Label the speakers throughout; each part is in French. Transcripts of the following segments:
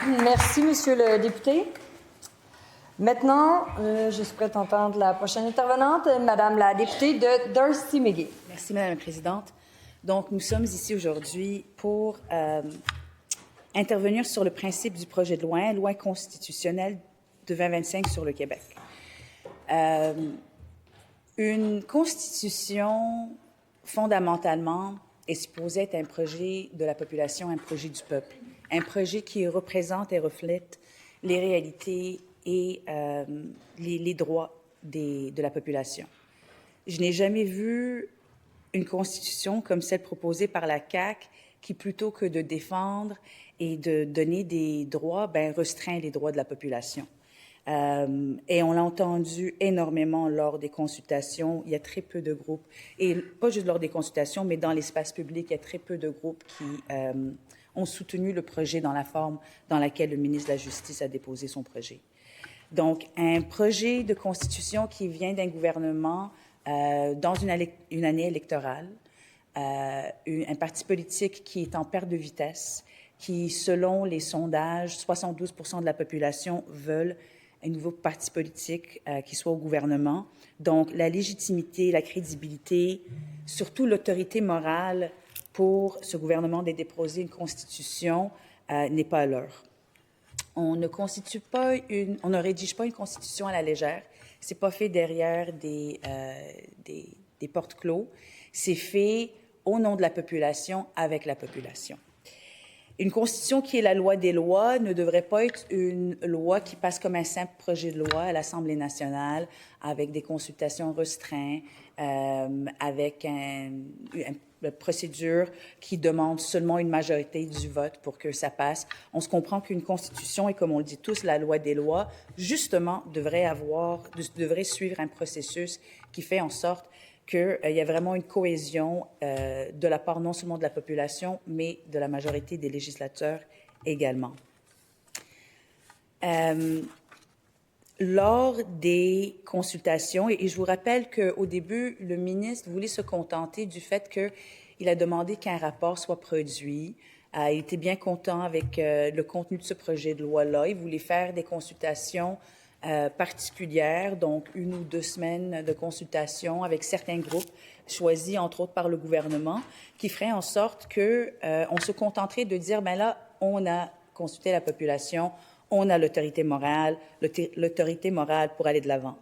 Speaker 1: Merci, Monsieur le député. Maintenant, je suis prête à entendre la prochaine intervenante, Madame la députée de Darcy-McGee.
Speaker 2: Merci, Madame la Présidente. Donc, nous sommes ici aujourd'hui pour intervenir sur le principe du projet de loi constitutionnelle de 2025 sur le Québec. Une constitution, fondamentalement, est supposée être un projet de la population, un projet du peuple, un projet qui représente et reflète les réalités et les droits de la population. Je n'ai jamais vu une constitution comme celle proposée par la CAQ qui, plutôt que de défendre et de donner des droits, restreint les droits de la population. Et on l'a entendu énormément lors des consultations. Il y a très peu de groupes, et pas juste lors des consultations, mais dans l'espace public, il y a très peu de groupes qui ont soutenu le projet dans la forme dans laquelle le ministre de la Justice a déposé son projet. Donc, un projet de constitution qui vient d'un gouvernement dans une année électorale, un parti politique qui est en perte de vitesse, qui, selon les sondages, 72 % de la population veulent un nouveau parti politique qui soit au gouvernement. Donc, la légitimité, la crédibilité, surtout l'autorité morale pour ce gouvernement de déposer une constitution n'est pas à l'heure. On ne rédige pas une constitution à la légère. C'est pas fait derrière des portes clos. C'est fait au nom de la population, avec la population. Une constitution qui est la loi des lois ne devrait pas être une loi qui passe comme un simple projet de loi à l'Assemblée nationale avec des consultations restreintes, avec une procédure qui demande seulement une majorité du vote pour que ça passe. On se comprend qu'une constitution, et comme on le dit tous, la loi des lois, justement, devrait suivre un processus qui fait en sorte qu'il y a vraiment une cohésion de la part non seulement de la population, mais de la majorité des législateurs également. Lors des consultations, et je vous rappelle qu'au début, le ministre voulait se contenter du fait qu'il a demandé qu'un rapport soit produit. Il était bien content avec le contenu de ce projet de loi-là. Il voulait faire des consultations particulière, donc 1 ou 2 semaines de consultation avec certains groupes choisis, entre autres par le gouvernement, qui ferait en sorte qu'on se contenterait de dire, là, on a consulté la population, on a l'autorité morale pour aller de l'avant.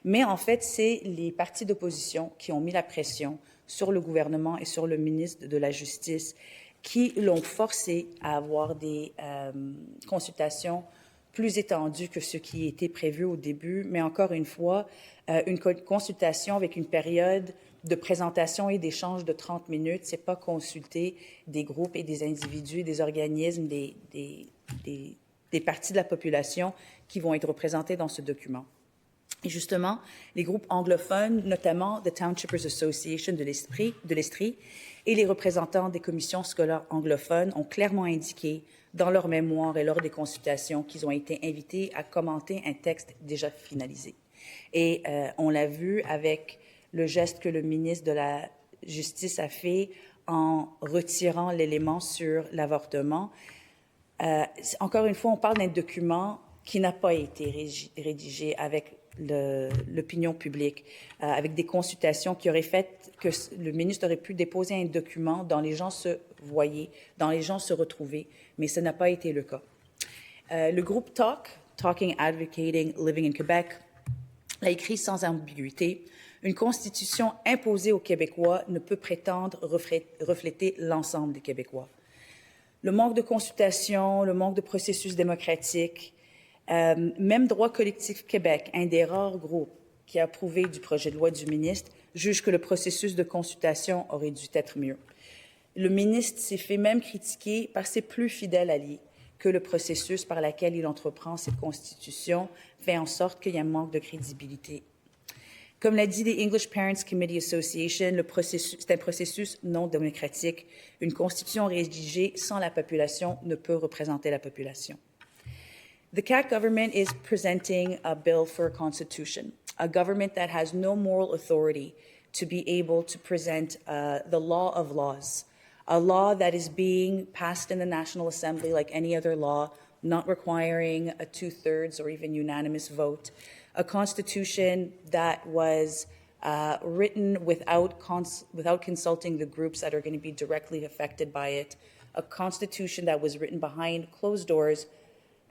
Speaker 2: Mais en fait, c'est les partis d'opposition qui ont mis la pression sur le gouvernement et sur le ministre de la Justice qui l'ont forcé à avoir des consultations plus étendu que ce qui était prévu au début, mais encore une fois, une consultation avec une période de présentation et d'échange de 30 minutes, c'est pas consulter des groupes et des individus, des organismes, des parties de la population qui vont être représentés dans ce document. Et justement, les groupes anglophones, notamment The Townshippers Association de l'Estrie et les représentants des commissions scolaires anglophones ont clairement indiqué dans leur mémoire et lors des consultations qu'ils ont été invités à commenter un texte déjà finalisé. Et on l'a vu avec le geste que le ministre de la Justice a fait en retirant l'élément sur l'avortement. Encore une fois, on parle d'un document qui n'a pas été rédigé avec l'opinion publique, avec des consultations qui auraient fait que le ministre aurait pu déposer un document dont les gens se voyaient, dont les gens se retrouvaient, mais ce n'a pas été le cas. Le groupe Talking, Advocating, Living in Québec, l'a écrit sans ambiguïté. Une constitution imposée aux Québécois ne peut prétendre refléter l'ensemble des Québécois. Le manque de consultation, le manque de processus démocratique, même Droit collectif Québec, un des rares groupes qui a approuvé du projet de loi du ministre, juge que le processus de consultation aurait dû être mieux. Le ministre s'est fait même critiquer par ses plus fidèles alliés que le processus par lequel il entreprend cette constitution fait en sorte qu'il y a un manque de crédibilité. Comme l'a dit the English Parents Committee Association, c'est un processus non démocratique. Une constitution rédigée sans la population ne peut représenter la population. The CAQ government is presenting a bill for a constitution, a government that has no moral authority to be able to present the law of laws, a law that is being passed in the National Assembly like any other law, not requiring a two-thirds or even unanimous vote, a constitution that was written without consulting the groups that are going to be directly affected by it, a constitution that was written behind closed doors,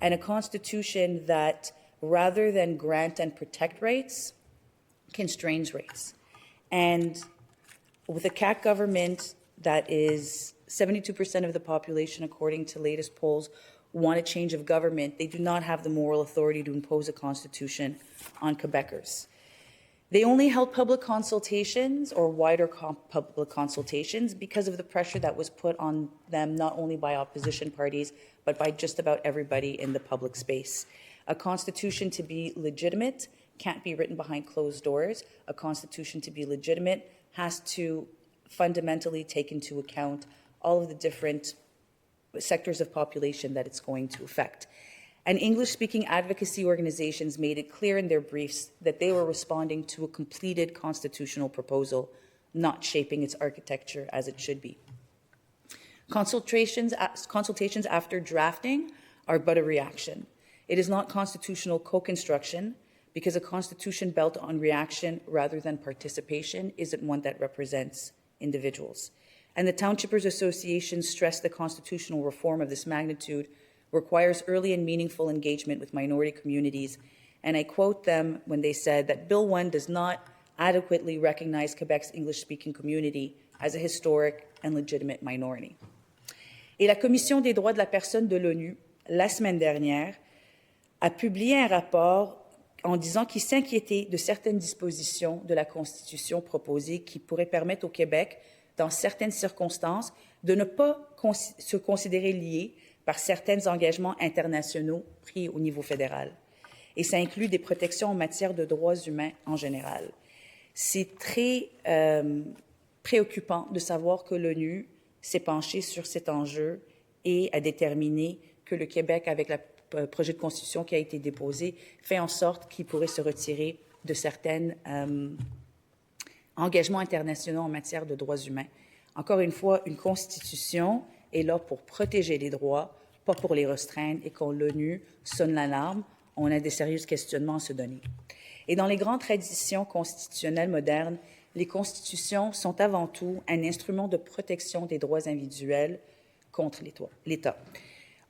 Speaker 2: and a constitution that, rather than grant and protect rights, constrains rights. And with a CAQ government that is 72% of the population, according to latest polls, want a change of government, they do not have the moral authority to impose a constitution on Quebecers. They only held public consultations or wider public consultations because of the pressure that was put on them not only by opposition parties, but by just about everybody in the public space. A constitution to be legitimate can't be written behind closed doors. A constitution to be legitimate has to fundamentally take into account all of the different sectors of population that it's going to affect. And English-speaking advocacy organizations made it clear in their briefs that they were responding to a completed constitutional proposal, not shaping its architecture as it should be. Consultations after drafting are but a reaction. It is not constitutional co-construction, because a constitution built on reaction rather than participation isn't one that represents individuals. And the Townshippers Association stressed the constitutional reform of this magnitude requires early and meaningful engagement with minority communities. And I quote them when they said that Bill 1 does not adequately recognize Quebec's English-speaking community as a historic and legitimate minority. Et la Commission des droits de la personne de l'ONU, la semaine dernière, a publié un rapport en disant qu'il s'inquiétait de certaines dispositions de la Constitution proposée qui pourraient permettre au Québec, dans certaines circonstances, de ne pas se considérer lié par certains engagements internationaux pris au niveau fédéral. Et ça inclut des protections en matière de droits humains en général. C'est très préoccupant de savoir que l'ONU s'est penchée sur cet enjeu et a déterminé que le Québec, avec le projet de constitution qui a été déposé, fait en sorte qu'il pourrait se retirer de certains engagements internationaux en matière de droits humains. Encore une fois, une constitution est là pour protéger les droits, pas pour les restreindre, et quand l'ONU sonne l'alarme, on a des sérieux questionnements à se donner. Et dans les grandes traditions constitutionnelles modernes, les constitutions sont avant tout un instrument de protection des droits individuels contre l'État.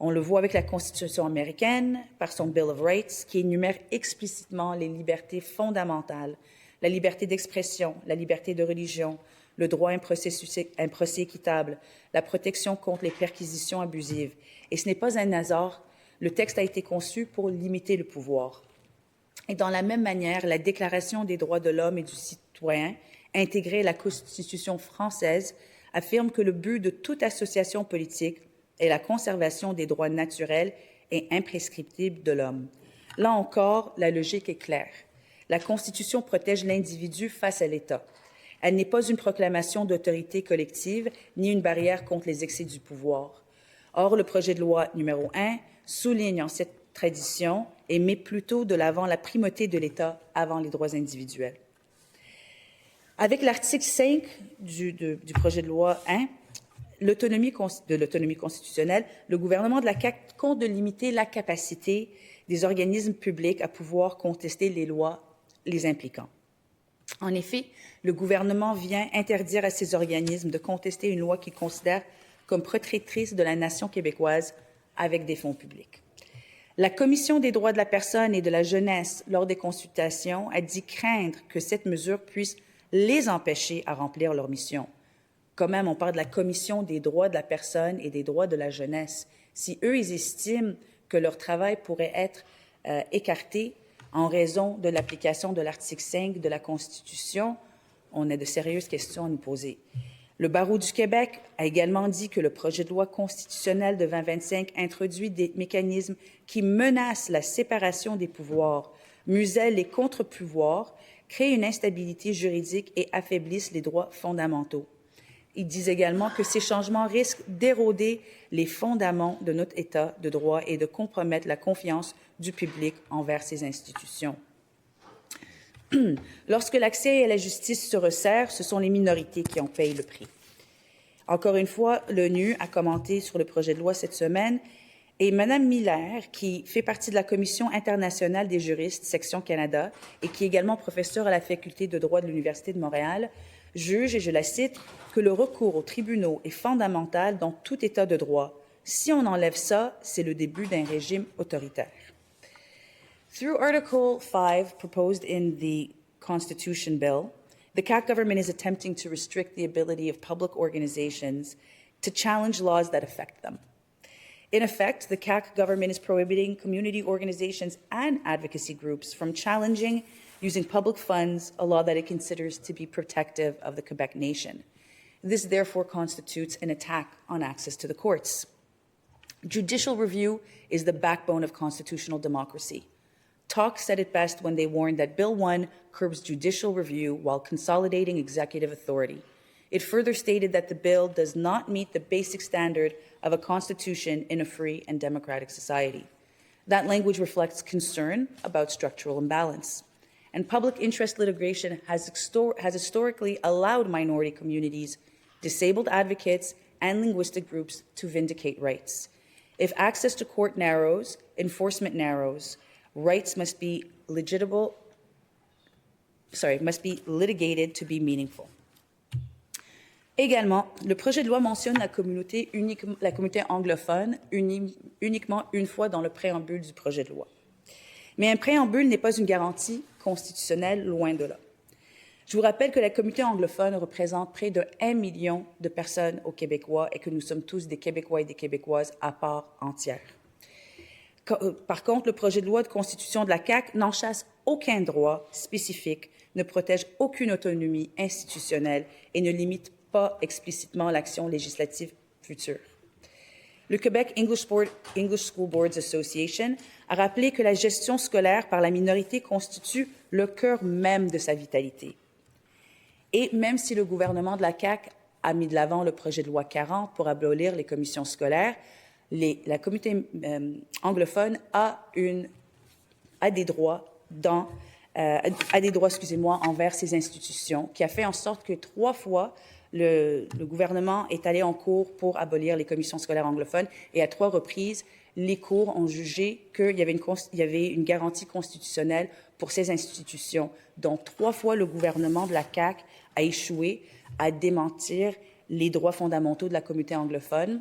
Speaker 2: On le voit avec la Constitution américaine, par son Bill of Rights, qui énumère explicitement les libertés fondamentales, la liberté d'expression, la liberté de religion, le droit à un procès équitable, la protection contre les perquisitions abusives. Et ce n'est pas un hasard, le texte a été conçu pour limiter le pouvoir. Et dans la même manière, la Déclaration des droits de l'homme et du citoyen, intégrée à la Constitution française, affirme que le but de toute association politique est la conservation des droits naturels et imprescriptibles de l'homme. Là encore, la logique est claire. La Constitution protège l'individu face à l'État. Elle n'est pas une proclamation d'autorité collective ni une barrière contre les excès du pouvoir. Or, le projet de loi numéro 1 souligne en cette tradition et met plutôt de l'avant la primauté de l'État avant les droits individuels. Avec l'article 5 du projet de loi 1, l'autonomie constitutionnelle, le gouvernement de la CAQ compte de limiter la capacité des organismes publics à pouvoir contester les lois les impliquant. En effet, le gouvernement vient interdire à ces organismes de contester une loi qu'il considère comme protectrice de la nation québécoise avec des fonds publics. La Commission des droits de la personne et de la jeunesse, lors des consultations, a dit craindre que cette mesure puisse les empêcher à remplir leur mission. Quand même, on parle de la Commission des droits de la personne et des droits de la jeunesse. Si eux, ils estiment que leur travail pourrait être écarté en raison de l'application de l'article 5 de la Constitution, on a de sérieuses questions à nous poser. Le Barreau du Québec a également dit que le projet de loi constitutionnelle de 2025 introduit des mécanismes qui menacent la séparation des pouvoirs, musellent les contre-pouvoirs, créent une instabilité juridique et affaiblissent les droits fondamentaux. Ils disent également que ces changements risquent d'éroder les fondements de notre État de droit et de compromettre la confiance du public envers ces institutions. Lorsque l'accès à la justice se resserre, ce sont les minorités qui en payent le prix. Encore une fois, l'ONU a commenté sur le projet de loi cette semaine Et Mme Miller, qui fait partie de la Commission internationale des juristes, section Canada, et qui est également professeure à la Faculté de droit de l'Université de Montréal, juge, et je la cite, que le recours aux tribunaux est fondamental dans tout État de droit. Si on enlève ça, c'est le début d'un régime autoritaire. Through Article 5 proposed in the Constitution Bill, the CAQ government is attempting to restrict the ability of public organizations to challenge laws that affect them. In effect, the CAQ government is prohibiting community organizations and advocacy groups from challenging, using public funds, a law that it considers to be protective of the Quebec nation. This therefore constitutes an attack on access to the courts. Judicial review is the backbone of constitutional democracy. Talk said it best when they warned that Bill 1 curbs judicial review while consolidating executive authority. It further stated that the bill does not meet the basic standard of a constitution in a free and democratic society. That language reflects concern about structural imbalance. And public interest litigation has historically allowed minority communities, disabled advocates, and linguistic groups to vindicate rights. If access to court narrows, enforcement narrows, rights must be litigated to be meaningful. Également, le projet de loi mentionne la communauté anglophone uniquement une fois dans le préambule du projet de loi. Mais un préambule n'est pas une garantie constitutionnelle, loin de là. Je vous rappelle que la communauté anglophone représente près de 1 million de personnes au Québécois et que nous sommes tous des Québécois et des Québécoises à part entière. Par contre, le projet de loi de constitution de la CAQ n'enchasse aucun droit spécifique, ne protège aucune autonomie institutionnelle et ne limite pas explicitement l'action législative future. Le Québec English School Boards Association a rappelé que la gestion scolaire par la minorité constitue le cœur même de sa vitalité. Et même si le gouvernement de la CAQ a mis de l'avant le projet de loi 40 pour abolir les commissions scolaires, la communauté anglophone a des droits envers ces institutions, qui a fait en sorte que 3 fois, le gouvernement est allé en cours pour abolir les commissions scolaires anglophones et à 3 reprises, les cours ont jugé qu'il y avait une garantie constitutionnelle pour ces institutions. Donc, 3 fois, le gouvernement de la CAQ a échoué à démentir les droits fondamentaux de la communauté anglophone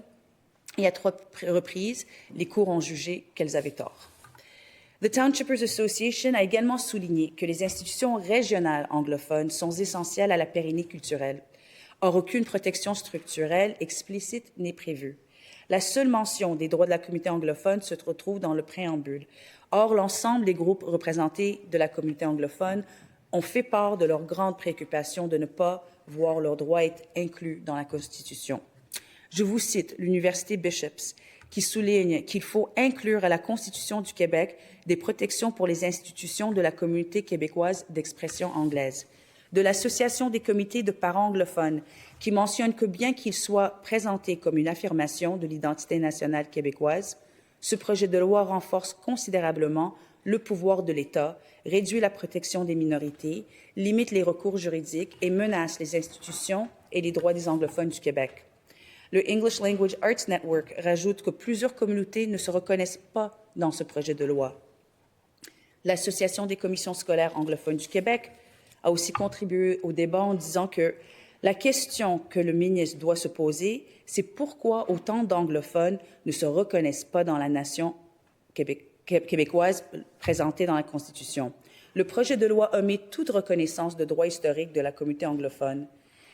Speaker 2: et à 3 reprises, les cours ont jugé qu'elles avaient tort. The Townshippers Association a également souligné que les institutions régionales anglophones sont essentielles à la pérennité culturelle. Or, aucune protection structurelle explicite n'est prévue. La seule mention des droits de la communauté anglophone se retrouve dans le préambule. Or, l'ensemble des groupes représentés de la communauté anglophone ont fait part de leur grande préoccupation de ne pas voir leurs droits être inclus dans la Constitution. Je vous cite l'Université Bishops, qui souligne qu'il faut inclure à la Constitution du Québec des protections pour les institutions de la communauté québécoise d'expression anglaise, de l'Association des comités de parents anglophones, qui mentionne que bien qu'il soit présenté comme une affirmation de l'identité nationale québécoise, ce projet de loi renforce considérablement le pouvoir de l'État, réduit la protection des minorités, limite les recours juridiques et menace les institutions et les droits des anglophones du Québec. Le English Language Arts Network rajoute que plusieurs communautés ne se reconnaissent pas dans ce projet de loi. L'Association des commissions scolaires anglophones du Québec a aussi contribué au débat en disant que la question que le ministre doit se poser, c'est pourquoi autant d'anglophones ne se reconnaissent pas dans la nation québécoise présentée dans la Constitution. Le projet de loi omet toute reconnaissance de droits historiques de la communauté anglophone.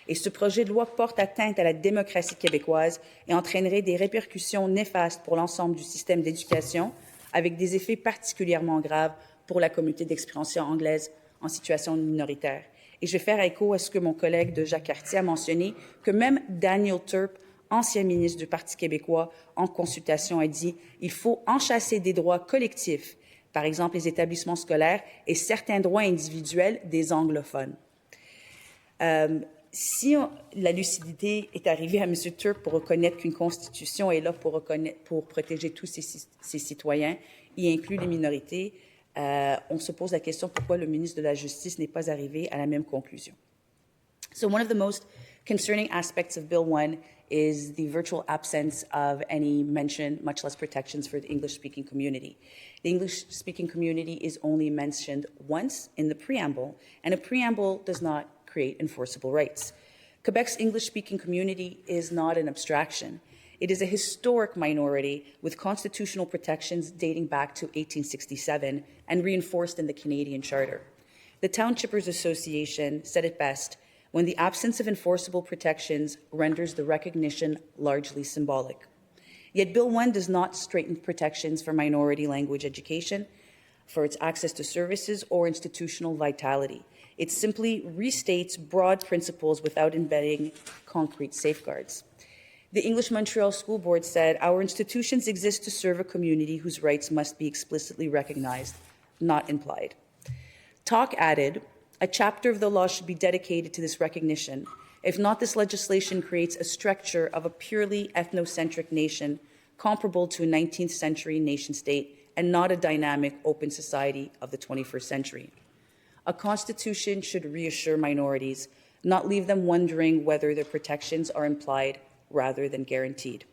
Speaker 2: Et ce projet de loi porte atteinte à la démocratie québécoise et entraînerait des répercussions néfastes pour l'ensemble du système d'éducation, avec des effets particulièrement graves pour la communauté d'expression anglaise en situation minoritaire. Et je vais faire écho à ce que mon collègue de Jacques Cartier a mentionné, que même Daniel Turp, ancien ministre du Parti québécois, en consultation a dit « Il faut enchasser des droits collectifs, par exemple les établissements scolaires, et certains droits individuels des anglophones. » Si la lucidité est arrivée à M. Turp pour reconnaître qu'une constitution est là pour protéger tous ses citoyens, y inclut les minorités, on se pose la question pourquoi le ministre de la Justice n'est pas arrivé à la même conclusion. So one of the most concerning aspects of Bill 1 is the virtual absence of any mention, much less protections for the English-speaking community. The English-speaking community is only mentioned once in the preamble, and a preamble does not create enforceable rights. Quebec's English-speaking community is not an abstraction. It is a historic minority with constitutional protections dating back to 1867 and reinforced in the Canadian Charter. The Townshippers Association said it best, when the absence of enforceable protections renders the recognition largely symbolic. Yet Bill 1 does not straighten protections for minority language education, for its access to services, or institutional vitality. It simply restates broad principles without embedding concrete safeguards. The English Montreal School Board said, "Our institutions exist to serve a community whose rights must be explicitly recognized, not implied." Talk added, "A chapter of the law should be dedicated to this recognition. If not, this legislation creates a structure of a purely ethnocentric nation comparable to a 19th century nation-state and not a dynamic, open society of the 21st century. A constitution should reassure minorities, not leave them wondering whether their protections are implied rather than guaranteed."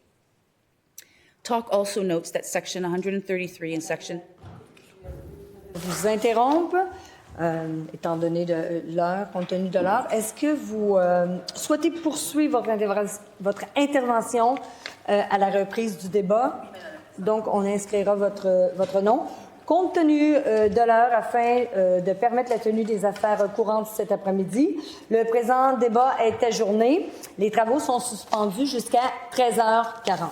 Speaker 2: Talk also notes that Section 133 and Section...
Speaker 1: Je vous interrompe, étant donné l'heure, compte tenu de l'heure. Est-ce que vous souhaitez poursuivre votre intervention à la reprise du débat? Donc, on inscrira votre nom. Compte tenu de l'heure, afin de permettre la tenue des affaires courantes cet après-midi, le présent débat est ajourné. Les travaux sont suspendus jusqu'à 13h40.